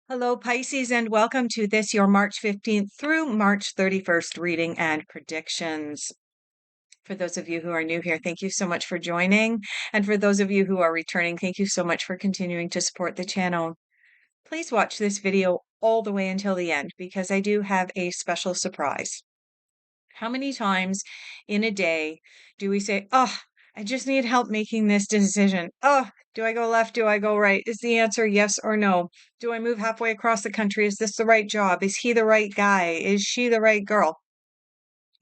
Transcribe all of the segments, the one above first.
Hello, Pisces, and welcome to this, your March 15th through March 31st reading and predictions. For those of you who are new here, thank you so much for joining. And for those of you who are returning, thank you so much for continuing to support the channel. Please watch this video all the way until the end because I do have a special surprise. How many times in a day do we say, "Oh, I just need help making this decision. Oh, do I go left? Do I go right? Is the answer yes or no? Do I move halfway across the country? Is this the right job? Is he the right guy? Is she the right girl?"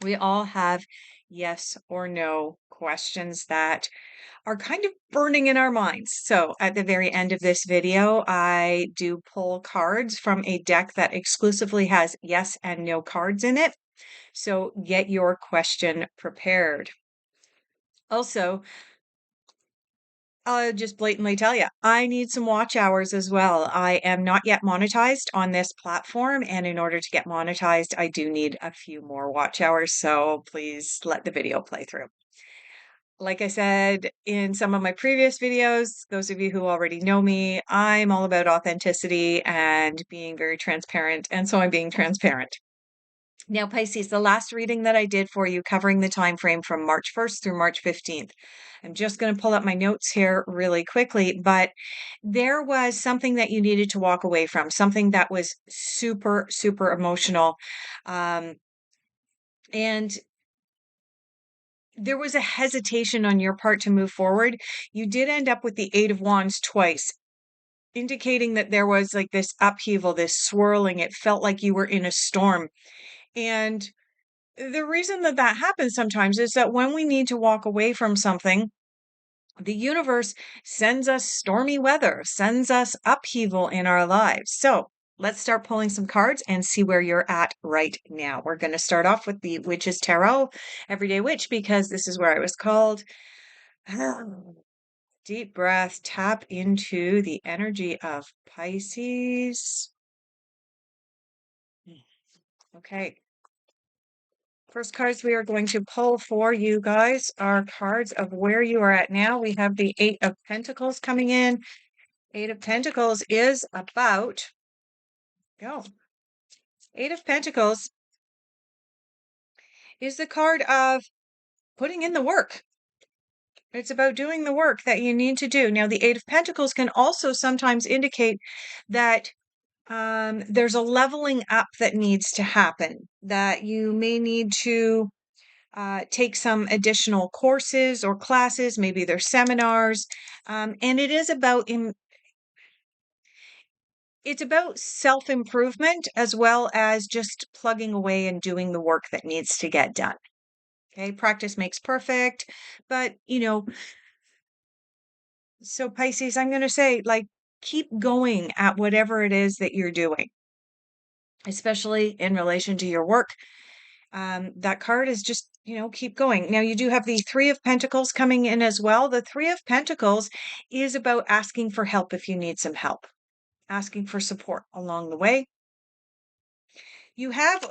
We all have yes or no questions that are kind of burning in our minds. So at the very end of this video, I do pull cards from a deck that exclusively has yes and no cards in it. So get your question prepared. Also, I'll just blatantly tell you, I need some watch hours as well. I am not yet monetized on this platform, and in order to get monetized, I do need a few more watch hours. So please let the video play through. Like I said in some of my previous videos, those of you who already know me, I'm all about authenticity and being very transparent. And so I'm being transparent. Now, Pisces, the last reading that I did for you covering the time frame from March 1st through March 15th. I'm just going to pull up my notes here really quickly, but there was something that you needed to walk away from, something that was super, super emotional. And there was a hesitation on your part to move forward. You did end up with the Eight of Wands twice, indicating that there was like this upheaval, this swirling. It felt like you were in a storm. And the reason that that happens sometimes is that when we need to walk away from something, the universe sends us stormy weather, sends us upheaval in our lives. So let's start pulling some cards and see where you're at right now. We're going to start off with the Witch's Tarot, Everyday Witch, because this is where I was called. Deep breath, tap into the energy of Pisces. Okay. First cards we are going to pull for you guys are cards of where you are at now. We have the Eight of Pentacles coming in. Eight of Pentacles is about, go. Eight of Pentacles is the card of putting in the work. It's about doing the work that you need to do. Now, the Eight of Pentacles can also sometimes indicate that there's a leveling up that needs to happen, that you may need to take some additional courses or classes, maybe there's seminars, and it is it's about self-improvement as well as just plugging away and doing the work that needs to get done. Okay, practice makes perfect, but so Pisces, I'm going to say, like, keep going at whatever it is that you're doing, especially in relation to your work. That card is just, keep going. Now, you do have the Three of Pentacles coming in as well. The Three of Pentacles is about asking for help if you need some help, asking for support along the way. You have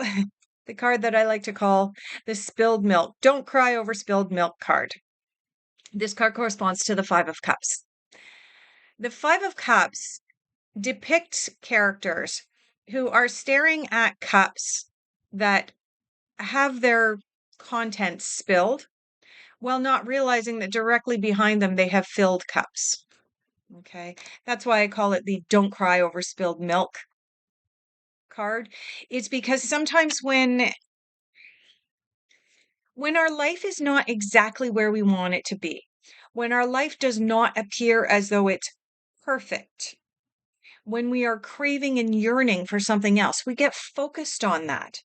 the card that I like to call the spilled milk. Don't cry over spilled milk card. This card corresponds to the Five of Cups. The Five of Cups depicts characters who are staring at cups that have their contents spilled while not realizing that directly behind them they have filled cups. Okay. That's why I call it the don't cry over spilled milk card. It's because sometimes when our life is not exactly where we want it to be, when our life does not appear as though it's perfect, when we are craving and yearning for something else, we get focused on that.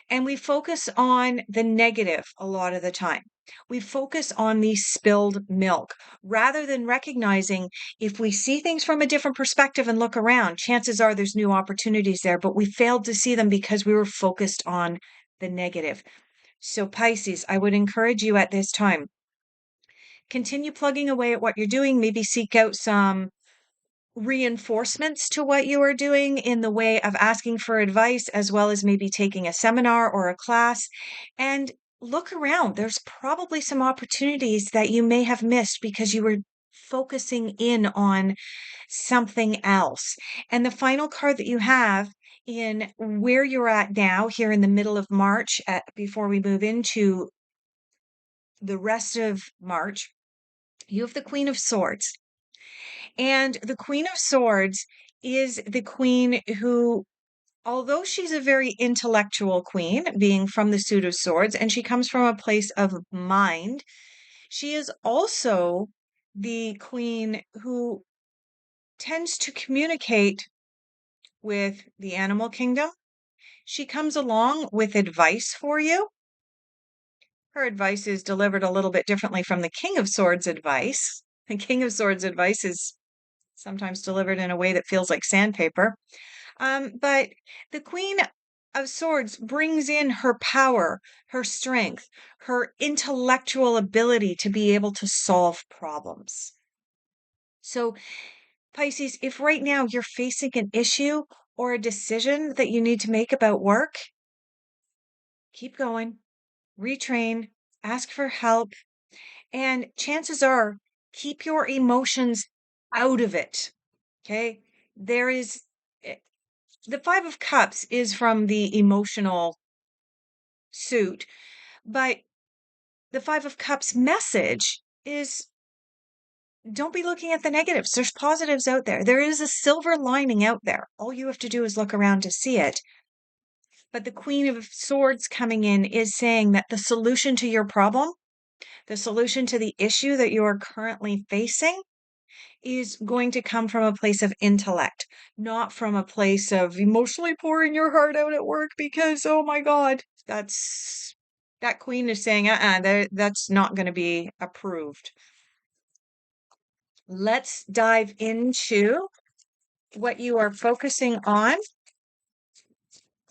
And we focus on the negative a lot of the time. We focus on the spilled milk rather than recognizing if we see things from a different perspective and look around, chances are there's new opportunities there, but we failed to see them because we were focused on the negative. So, Pisces, I would encourage you at this time, continue plugging away at what you're doing, maybe seek out some reinforcements to what you are doing in the way of asking for advice, as well as maybe taking a seminar or a class, and look around. There's probably some opportunities that you may have missed because you were focusing in on something else. And the final card that you have in where you're at now, here in the middle of March, before we move into the rest of March, you have the Queen of Swords. And the Queen of Swords is the queen who, although she's a very intellectual queen, being from the suit of swords, and she comes from a place of mind, she is also the queen who tends to communicate with the animal kingdom. She comes along with advice for you. Her advice is delivered a little bit differently from the King of Swords advice. The King of Swords advice is sometimes delivered in a way that feels like sandpaper. But the Queen of Swords brings in her power, her strength, her intellectual ability to be able to solve problems. So, Pisces, if right now you're facing an issue or a decision that you need to make about work, keep going, retrain, ask for help, and chances are keep your emotions out of it. Okay? There is eh, the Five of Cups is from the emotional suit, but the Five of Cups message is don't be looking at the negatives. There's positives out there. There is a silver lining out there. All you have to do is look around to see it. But the Queen of Swords coming in is saying that the solution to your problem, the solution to the issue that you are currently facing, is going to come from a place of intellect, not from a place of emotionally pouring your heart out at work because, oh my God, that queen is saying, that's not going to be approved. Let's dive into what you are focusing on,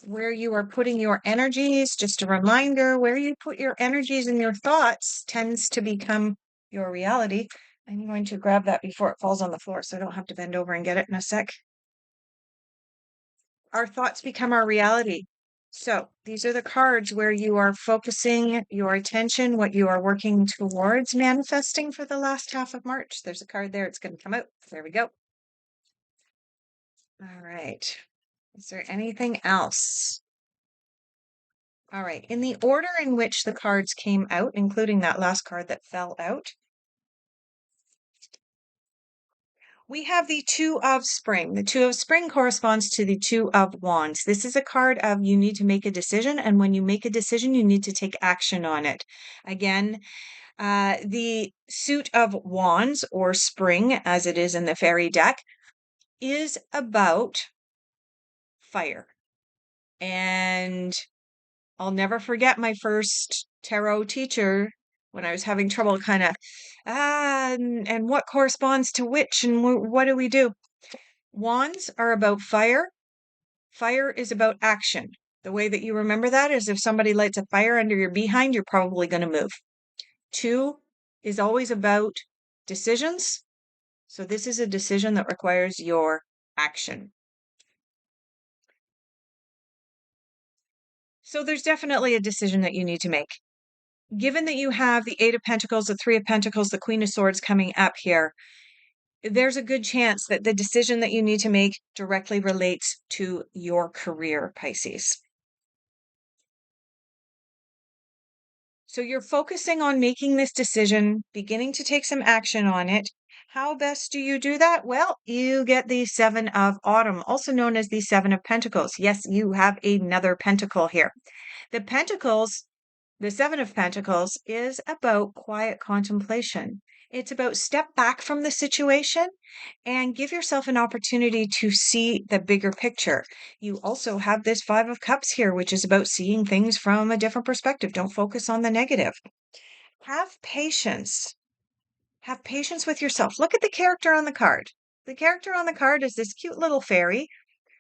where you are putting your energies. Just a reminder, where you put your energies and your thoughts tends to become your reality. I'm going to grab that before it falls on the floor so I don't have to bend over and get it in a sec. Our thoughts become our reality. So these are the cards where you are focusing your attention, what you are working towards manifesting for the last half of March. There's a card there. It's going to come out. There we go. All right. Is there anything else? All right. In the order in which the cards came out, including that last card that fell out, we have the Two of Spring. The Two of Spring corresponds to the Two of Wands. This is a card of you need to make a decision, and when you make a decision, you need to take action on it. Again, the Suit of Wands, or Spring, as it is in the fairy deck, is about fire. And I'll never forget my first tarot teacher when I was having trouble kind of, and what corresponds to which and what do we do? Wands are about fire. Fire is about action. The way that you remember that is if somebody lights a fire under your behind, you're probably going to move. Two is always about decisions. So this is a decision that requires your action. So there's definitely a decision that you need to make. Given that you have the Eight of Pentacles, the Three of Pentacles, the Queen of Swords coming up here, there's a good chance that the decision that you need to make directly relates to your career, Pisces. So you're focusing on making this decision, beginning to take some action on it. How best do you do that? Well, you get the Seven of Autumn, also known as the Seven of Pentacles. Yes, you have another pentacle here. The Pentacles, the Seven of Pentacles, is about quiet contemplation. It's about step back from the situation and give yourself an opportunity to see the bigger picture. You also have this Five of Cups here, which is about seeing things from a different perspective. Don't focus on the negative. Have patience. Have patience with yourself. Look at the character on the card. The character on the card is this cute little fairy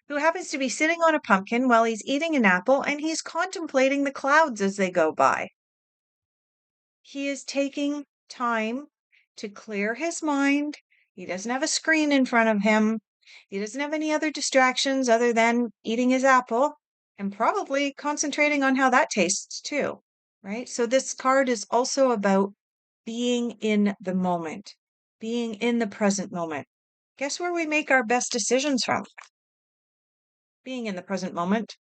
who happens to be sitting on a pumpkin while he's eating an apple and he's contemplating the clouds as they go by. He is taking time to clear his mind. He doesn't have a screen in front of him. He doesn't have any other distractions other than eating his apple and probably concentrating on how that tastes too, right? So this card is also about being in the moment. being in the present moment. Guess where we make our best decisions from? Being in the present moment,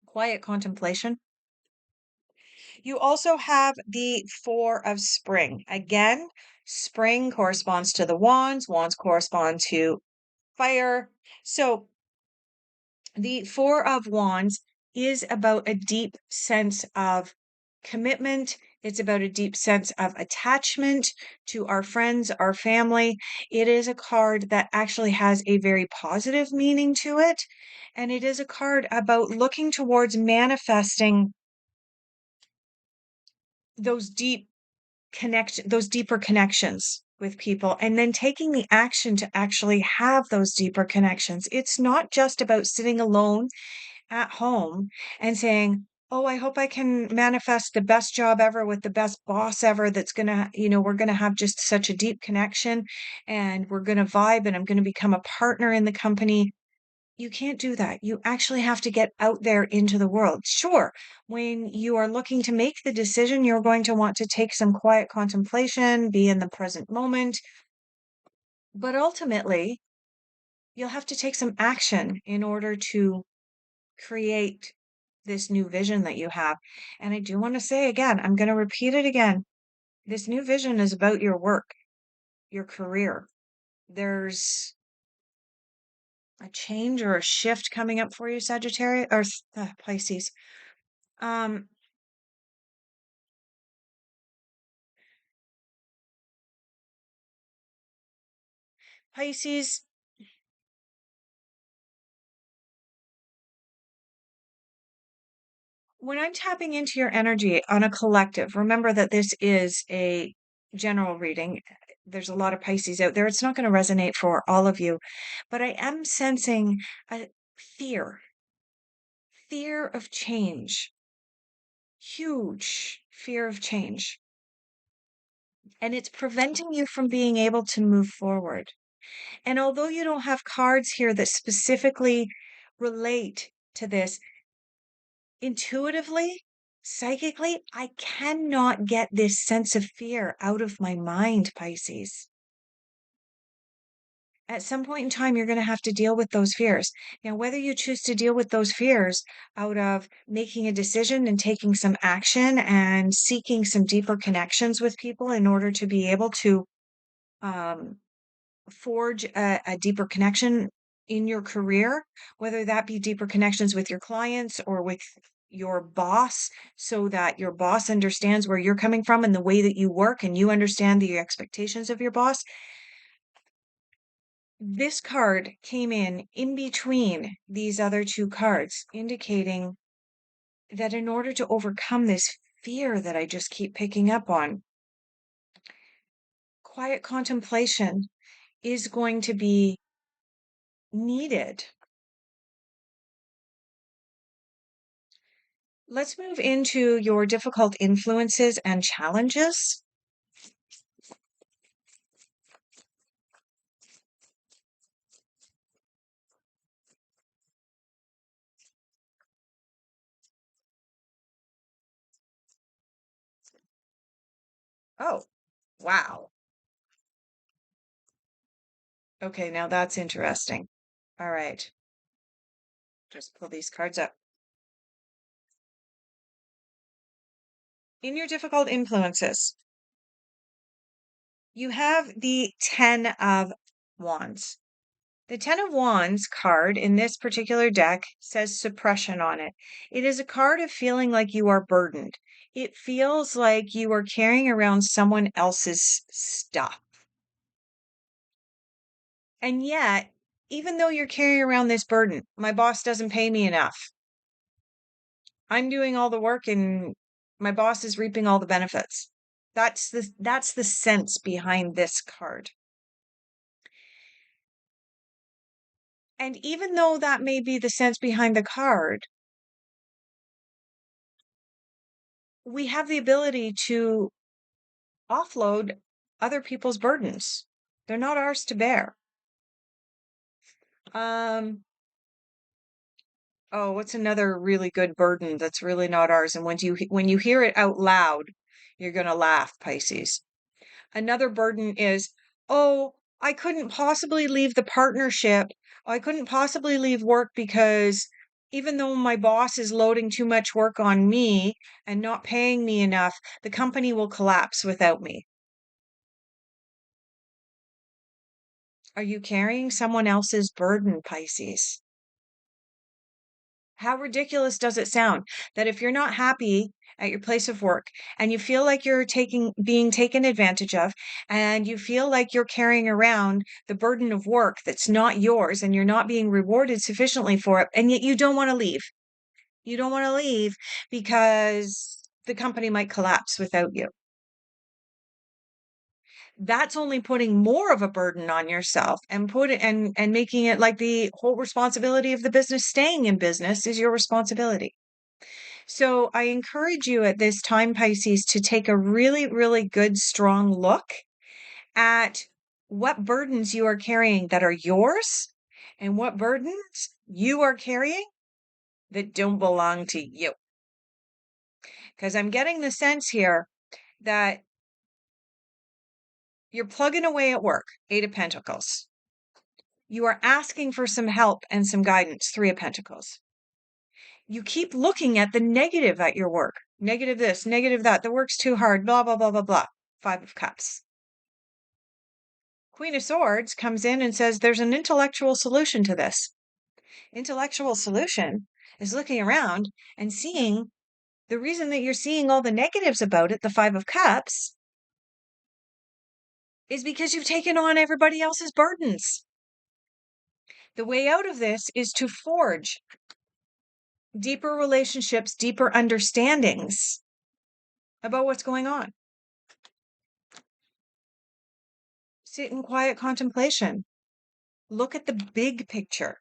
quiet contemplation. You also have the Four of Spring. Again, spring corresponds to the wands, wands correspond to fire. So the Four of Wands is about a deep sense of commitment. It's about a deep sense of attachment to our friends, our family. It is a card that actually has a very positive meaning to it. And it is a card about looking towards manifesting those those deeper connections with people, and then taking the action to actually have those deeper connections. It's not just about sitting alone at home and saying, "Oh, I hope I can manifest the best job ever with the best boss ever that's gonna, we're gonna have just such a deep connection and we're gonna vibe and I'm gonna become a partner in the company." You can't do that. You actually have to get out there into the world. Sure, when you are looking to make the decision, you're going to want to take some quiet contemplation, be in the present moment. But ultimately, you'll have to take some action in order to create this new vision that you have. And I do want to say again, I'm going to repeat it again. This new vision is about your work, your career. There's a change or a shift coming up for you, Sagittarius or Pisces. Um, Pisces, when I'm tapping into your energy on a collective, remember that this is a general reading. There's a lot of Pisces out there. It's not going to resonate for all of you, but I am sensing a fear, fear of change, huge fear of change. And it's preventing you from being able to move forward. And although you don't have cards here that specifically relate to this, intuitively, psychically, I cannot get this sense of fear out of my mind, Pisces. At some point in time, you're going to have to deal with those fears. Now, whether you choose to deal with those fears out of making a decision and taking some action and seeking some deeper connections with people in order to be able to um, forge a deeper connection in your career, whether that be deeper connections with your clients or with your boss, so that your boss understands where you're coming from and the way that you work and you understand the expectations of your boss. This card came in between these other two cards, indicating that in order to overcome this fear that I just keep picking up on, quiet contemplation is going to be needed. Let's move into your difficult influences and challenges. Oh, wow. Okay, now that's interesting. All right, just pull these cards up. In your difficult influences, you have the 10 of Wands. The 10 of Wands card in this particular deck says suppression on it. It is a card of feeling like you are burdened. It feels like you are carrying around someone else's stuff. And yet, even though you're carrying around this burden, my boss doesn't pay me enough. I'm doing all the work and my boss is reaping all the benefits. That's the sense behind this card. And even though that may be the sense behind the card, we have the ability to offload other people's burdens. They're not ours to bear. Um, oh, what's another really good burden that's really not ours? And when you hear it out loud, you're gonna laugh, Pisces. Another burden is, oh, I couldn't possibly leave the partnership. I couldn't possibly leave work because even though my boss is loading too much work on me and not paying me enough, the company will collapse without me. Are you carrying someone else's burden, Pisces? How ridiculous does it sound that if you're not happy at your place of work and you feel like you're being taken advantage of, and you feel like you're carrying around the burden of work that's not yours and you're not being rewarded sufficiently for it, and yet you don't want to leave. You don't want to leave because the company might collapse without you. That's only putting more of a burden on yourself and and making it like the whole responsibility of the business staying in business is your responsibility. So I encourage you at this time, Pisces, to take a really, really good, strong look at what burdens you are carrying that are yours and what burdens you are carrying that don't belong to you. Because I'm getting the sense here that you're plugging away at work, Eight of Pentacles. You are asking for some help and some guidance, Three of Pentacles. You keep looking at the negative at your work. Negative this, negative that. The work's too hard, blah, blah, blah, blah, blah. Five of Cups. Queen of Swords comes in and says there's an intellectual solution to this. Intellectual solution is looking around and seeing the reason that you're seeing all the negatives about it, the Five of Cups, is because you've taken on everybody else's burdens. The way out of this is to forge deeper relationships, deeper understandings about what's going on. Sit in quiet contemplation. Look at the big picture.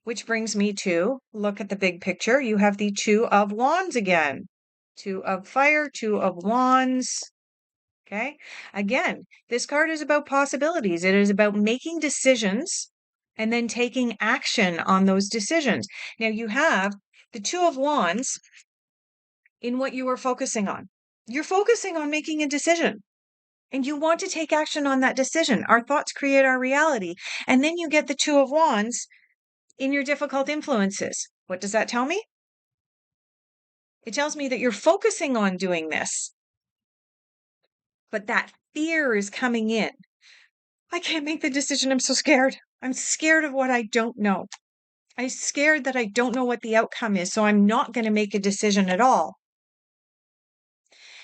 Which brings me to look at the big picture. You have the Two of Wands again. Two of Fire, Two of Wands. Okay. Again, this card is about possibilities. It is about making decisions and then taking action on those decisions. Now you have the Two of Wands in what you are focusing on. You're focusing on making a decision and you want to take action on that decision. Our thoughts create our reality. And then you get the Two of Wands in your difficult influences. What does that tell me? It tells me that you're focusing on doing this, but that fear is coming in. I can't make the decision. I'm so scared. I'm scared of what I don't know. I'm scared that I don't know what the outcome is, so I'm not going to make a decision at all.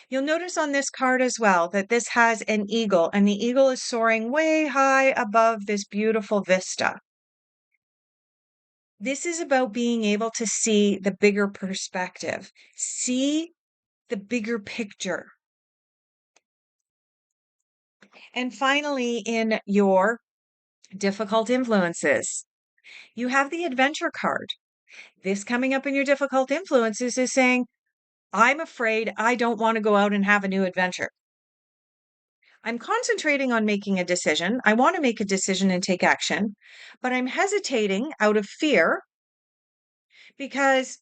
You'll notice on this card as well that this has an eagle, and the eagle is soaring way high above this beautiful vista. This is about being able to see the bigger perspective, see the bigger picture. And finally, in your difficult influences, you have the adventure card. This coming up in your difficult influences is saying, I'm afraid I don't want to go out and have a new adventure. I'm concentrating on making a decision. I want to make a decision and take action, but I'm hesitating out of fear because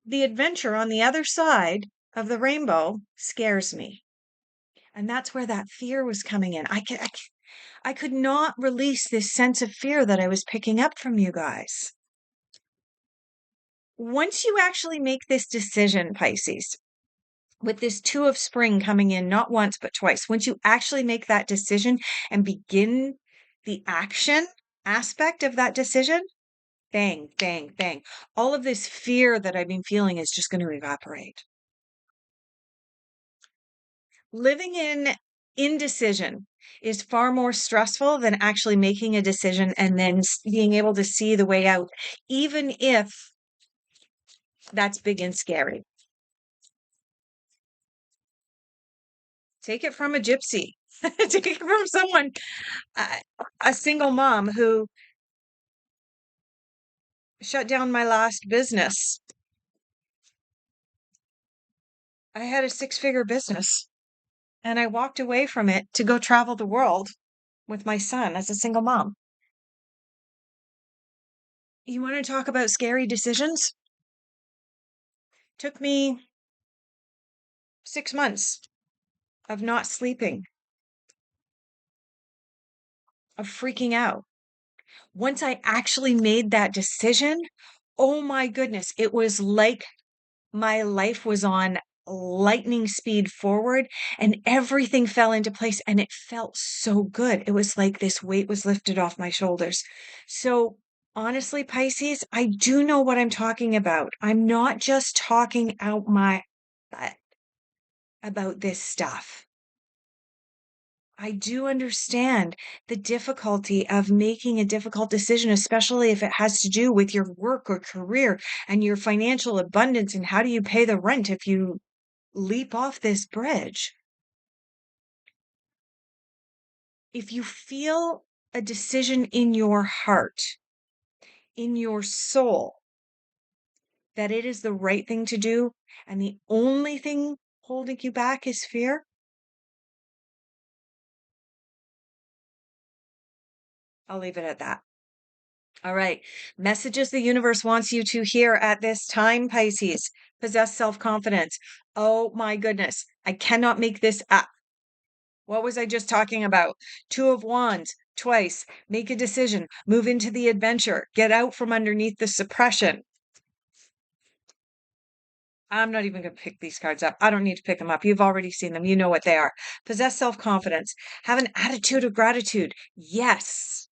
the adventure on the other side of the rainbow scares me. And that's where that fear was coming in. I could not release this sense of fear that I was picking up from you guys. Once you actually make this decision, Pisces, with this Two of Spring coming in not once but twice, once you actually make that decision and begin the action aspect of that decision, bang, bang, bang. All of this fear that I've been feeling is just going to evaporate. Living in indecision is far more stressful than actually making a decision and then being able to see the way out, even if that's big and scary. Take it from a gypsy. Take it from someone, a single mom who shut down my last business. I had a six-figure business and I walked away from it to go travel the world with my son as a single mom. You want to talk about scary decisions? Took me 6 months of not sleeping, of freaking out. Once I actually made that decision, oh my goodness, it was like my life was on lightning speed forward and everything fell into place and it felt so good. It was like this weight was lifted off my shoulders. So, honestly, Pisces, I do know what I'm talking about. I'm not just talking out my butt about this stuff. I do understand the difficulty of making a difficult decision, especially if it has to do with your work or career and your financial abundance. And how do you pay the rent if you leap off this bridge? If you feel a decision in your heart, in your soul, that it is the right thing to do, and the only thing holding you back is fear, I'll leave it at that. All right. Messages the universe wants you to hear at this time, Pisces. Possess self confidence. Oh my goodness. I cannot make this up. What was I just talking about? Two of Wands, twice. Make a decision. Move into the adventure. Get out from underneath the suppression. I'm not even going to pick these cards up. I don't need to pick them up. You've already seen them. You know what they are. Possess self confidence. Have an attitude of gratitude. Yes.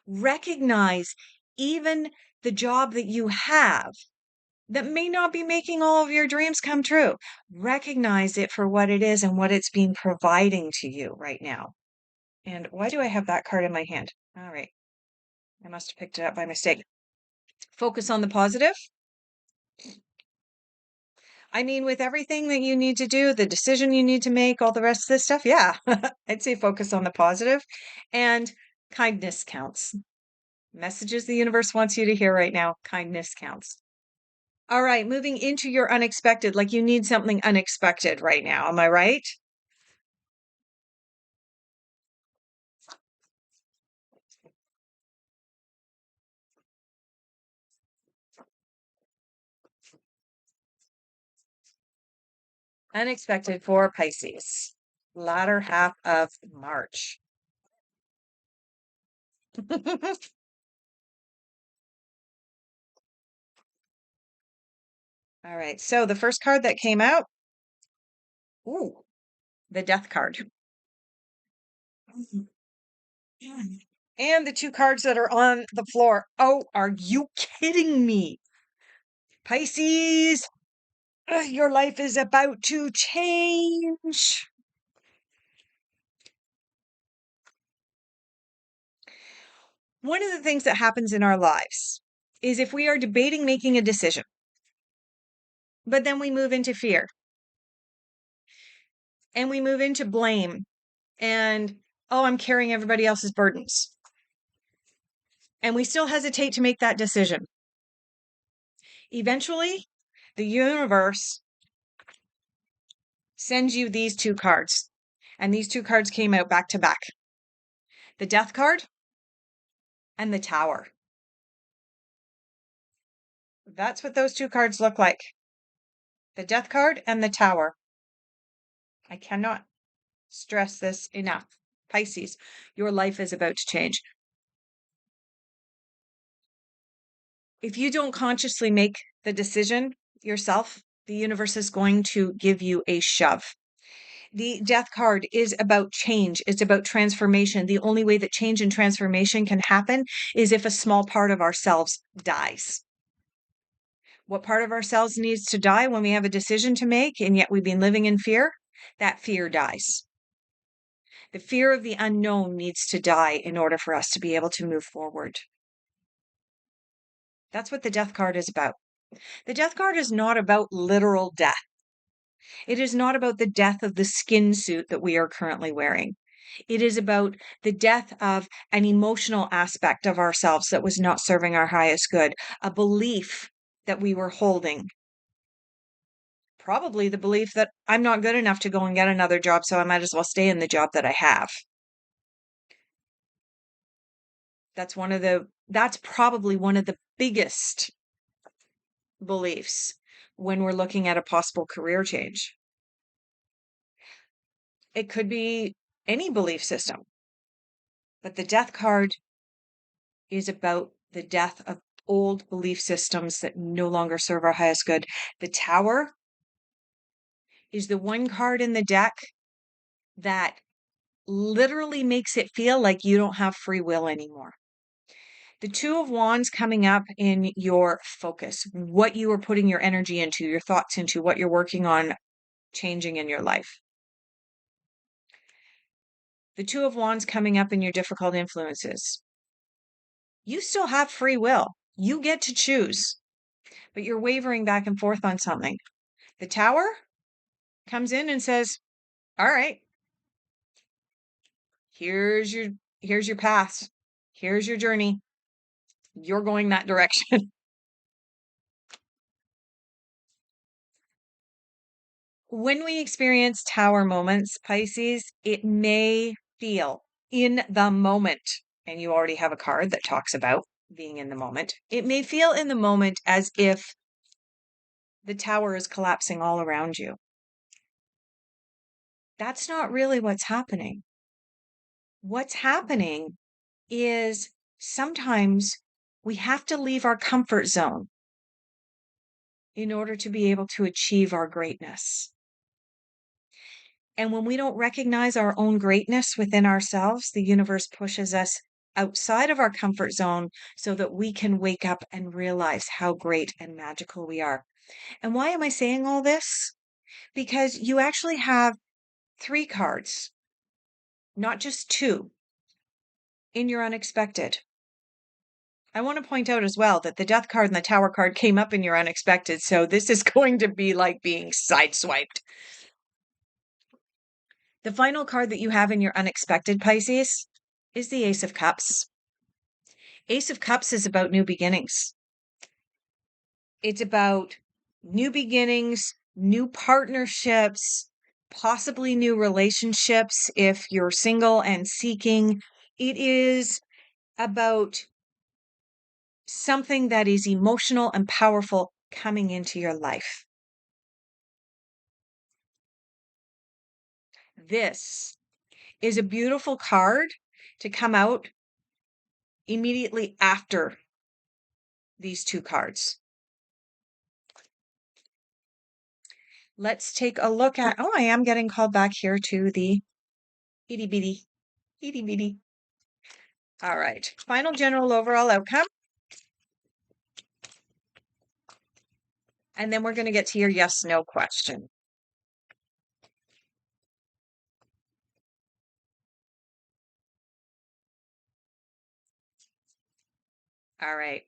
Recognize even the job that you have that may not be making all of your dreams come true. Recognize it for what it is and what it's been providing to you right now. And why do I have that card in my hand? All right. I must have picked it up by mistake. Focus on the positive. I mean, with everything that you need to do, the decision you need to make, all the rest of this stuff, yeah, I'd say focus on the positive. And kindness counts. Messages the universe wants you to hear right now. Kindness counts. All right, moving into your unexpected, like you need something unexpected right now. Am I right? Unexpected for Pisces. Latter half of March. All right. So the first card that came out, ooh, the Death card. And the two cards that are on the floor. Oh, are you kidding me? Pisces, your life is about to change. One of the things that happens in our lives is if we are debating making a decision, but then we move into fear and we move into blame and, oh, I'm carrying everybody else's burdens. And we still hesitate to make that decision. Eventually, the universe sends you these two cards. And these two cards came out back to back. The Death card and the Tower. That's what those two cards look like. The Death card and the Tower. I cannot stress this enough. Pisces, your life is about to change. If you don't consciously make the decision yourself, the universe is going to give you a shove. The Death card is about change. It's about transformation. The only way that change and transformation can happen is if a small part of ourselves dies. What part of ourselves needs to die when we have a decision to make and yet we've been living in fear? That fear dies. The fear of the unknown needs to die in order for us to be able to move forward. That's what the Death card is about. The Death card is not about literal death. It is not about the death of the skin suit that we are currently wearing. It is about the death of an emotional aspect of ourselves that was not serving our highest good, a belief that we were holding. Probably the belief that I'm not good enough to go and get another job, so I might as well stay in the job that I have. That's probably one of the biggest beliefs when we're looking at a possible career change. It could be any belief system. But the death card is about the death of old belief systems that no longer serve our highest good. The Tower is the one card in the deck that literally makes it feel like you don't have free will anymore. The Two of Wands coming up in your focus, what you are putting your energy into, your thoughts into, what you're working on changing in your life. The Two of Wands coming up in your difficult influences. You still have free will. You get to choose, but you're wavering back and forth on something. The Tower comes in and says, all right, here's your path. Here's your journey. You're going that direction. When we experience Tower moments, Pisces, it may feel in the moment, and you already have a card that talks about being in the moment. It may feel in the moment as if the tower is collapsing all around you. That's not really what's happening. What's happening is sometimes we have to leave our comfort zone in order to be able to achieve our greatness. And when we don't recognize our own greatness within ourselves, the universe pushes us outside of our comfort zone so that we can wake up and realize how great and magical we are. And why am I saying all this? Because you actually have 3 cards, not just 2, in your unexpected. I want to point out as well that the death card and the tower card came up in your unexpected, so this is going to be like being sideswiped. The final card that you have in your unexpected, Pisces, is the Ace of Cups. Ace of Cups is about new beginnings. It's about new beginnings, new partnerships, possibly new relationships if you're single and seeking. It is about something that is emotional and powerful coming into your life. This is a beautiful card to come out immediately after these 2 cards. Let's take a look at, I am getting called back here to the itty bitty. All right. Final general overall outcome. And then we're going to get to your yes, no question. All right.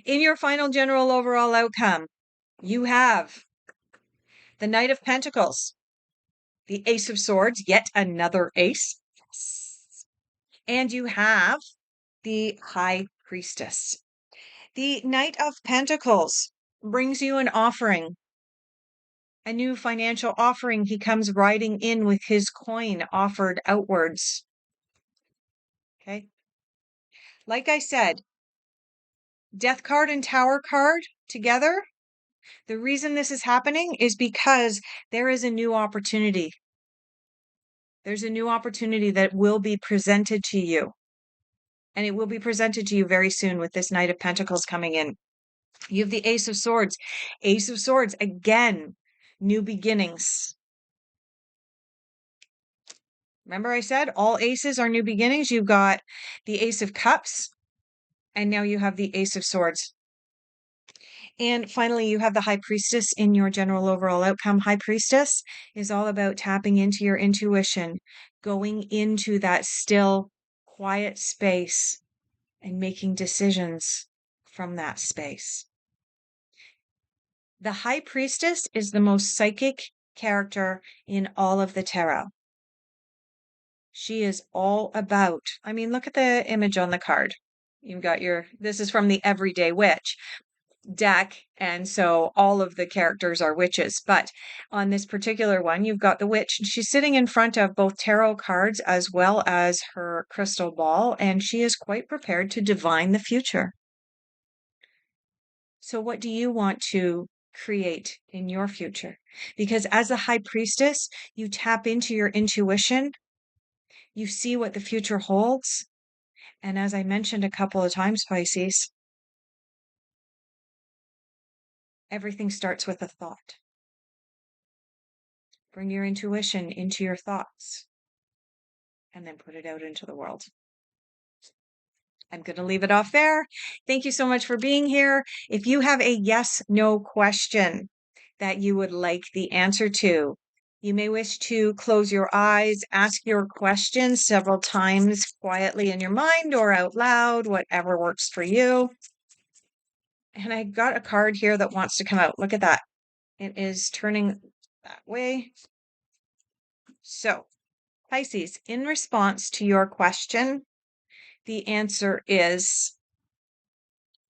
In your final general overall outcome, you have the Knight of Pentacles, the Ace of Swords, yet another ace. Yes. And you have the High Priestess. The Knight of Pentacles brings you an offering, a new financial offering. He comes riding in with his coin offered outwards. Okay. Like I said, Death card and Tower card together. The reason this is happening is because there is a new opportunity. There's a new opportunity that will be presented to you. And it will be presented to you very soon with this Knight of Pentacles coming in. You have the Ace of Swords. Ace of Swords, again, new beginnings. Remember I said all aces are new beginnings? You've got the Ace of Cups, and now you have the Ace of Swords. And finally, you have the High Priestess in your general overall outcome. High Priestess is all about tapping into your intuition, going into that still, quiet space and making decisions from that space. The High Priestess is the most psychic character in all of the tarot. She is all about, look at the image on the card. You've got this is from the Everyday Witch deck, and so all of the characters are witches, but on this particular one you've got the witch. She's sitting in front of both tarot cards as well as her crystal ball, and she is quite prepared to divine the future. So what do you want to create in your future. Because as a high priestess, you tap into your intuition, you see what the future holds. And as I mentioned a couple of times, Pisces, everything starts with a thought. Bring your intuition into your thoughts and then put it out into the world. I'm going to leave it off there. Thank you so much for being here. If you have a yes/no question that you would like the answer to, you may wish to close your eyes, ask your question several times quietly in your mind or out loud, whatever works for you. And I got a card here that wants to come out. Look at that. It is turning that way. So, Pisces, in response to your question, the answer is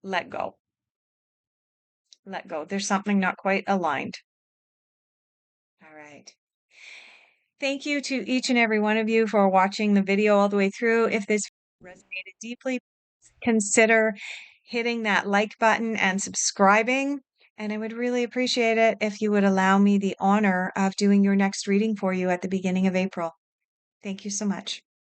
let go. Let go. There's something not quite aligned. All right. Thank you to each and every one of you for watching the video all the way through. If this resonated deeply, consider hitting that like button and subscribing. And I would really appreciate it if you would allow me the honor of doing your next reading for you at the beginning of April. Thank you so much.